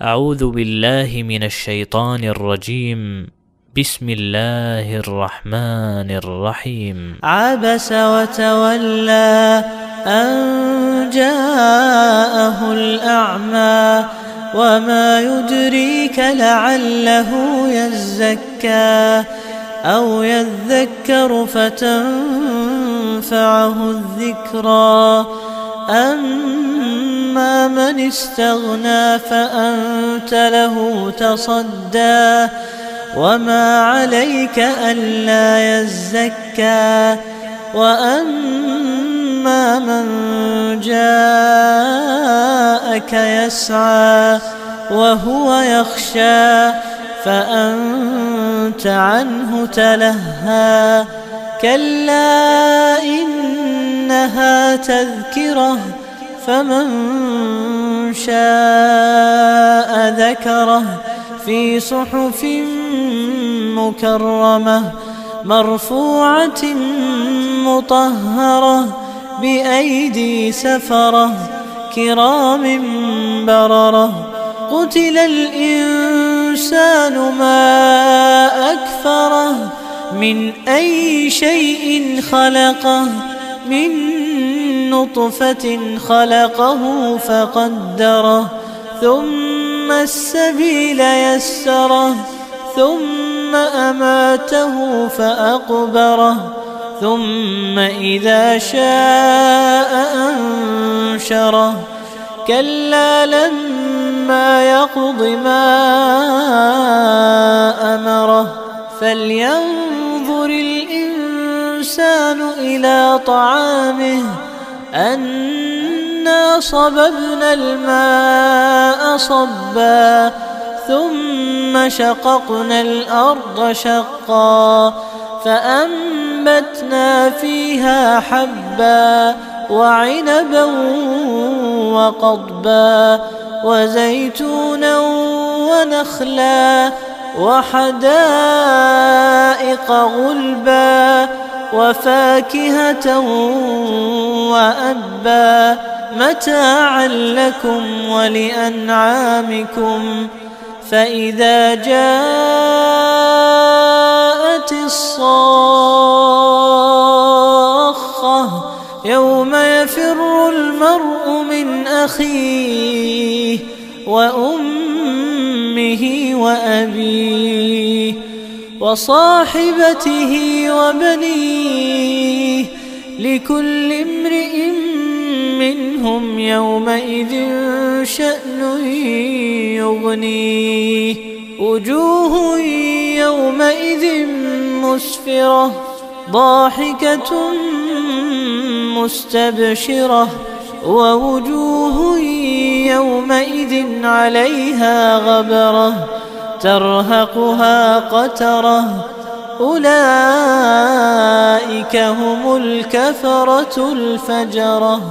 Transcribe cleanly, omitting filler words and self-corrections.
أعوذ بالله من الشيطان الرجيم. بسم الله الرحمن الرحيم. عبس وتولى أن جاءه الأعمى وما يدريك لعله يزكى أو يذكر فتنفعه الذكرى. أما من استغنى فأنت له تصدى وما عليك ألا يزكى. وأما من جاءك يسعى وهو يخشى فأنت عنه تلهى. كلا إنها تذكرة فمن شاء ذكره في صحف مكرمة مرفوعة مطهرة بأيدي سفرة كرام بررة. قتل الإنسان ما أكفره من أي شيء خلقه من نطفة خلقه فقدره ثم السبيل يسره ثم أماته فأقبره ثم إذا شاء أنشره. كلا لما يقض ما أمره فلينظر الإنسان إلى طعامه أنا صببنا الماء صبا ثم شققنا الأرض شقا فأنبتنا فيها حبا وعنبا وقضبا وزيتونا ونخلا وحدائق غلبا وفاكهة وأبا متاعا لكم ولأنعامكم. فإذا جاءت الصاخة يوم يفر المرء من أخيه وأمه وأبيه وصاحبته وبنيه لكل امرئ منهم يومئذ شأن يغنيه. وجوه يومئذ مسفرة ضاحكة مستبشرة ووجوه يومئذ عليها غبرة ترهقها قترة. أولئك هم الكفرة الفجرة.